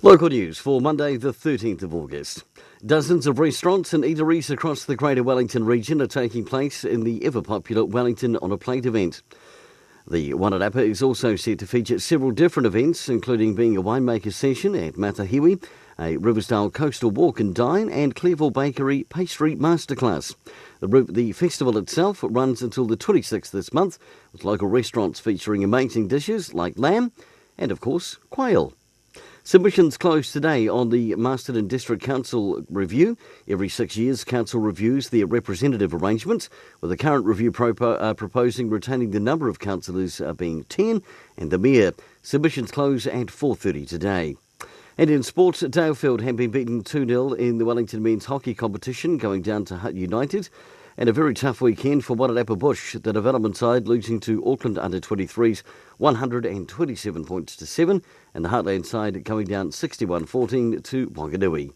Local news for Monday the 13th of August. Dozens of restaurants and eateries across the Greater Wellington region are taking place in the ever-popular Wellington on a Plate event. The Wairarapa is also set to feature several different events, including being a winemaker session at Matahiwi, a Riversdale Coastal Walk and Dine, and Clearville Bakery Pastry Masterclass. The festival itself runs until the 26th this month, with local restaurants featuring amazing dishes like lamb and, of course, quail. Submissions close today on the Masterton District Council review. Every 6 years, Council reviews their representative arrangements, with the current review proposing retaining the number of councillors being 10 and the Mayor. Submissions close at 4:30 today. And in sports, Dalefield have been beaten 2-0 in the Wellington men's hockey competition, going down to Hutt United. And a very tough weekend for Wairarapa Bush, the development side losing to Auckland under-23s 127 points to 7, and the Heartland side coming down 61-14 to Wanganui.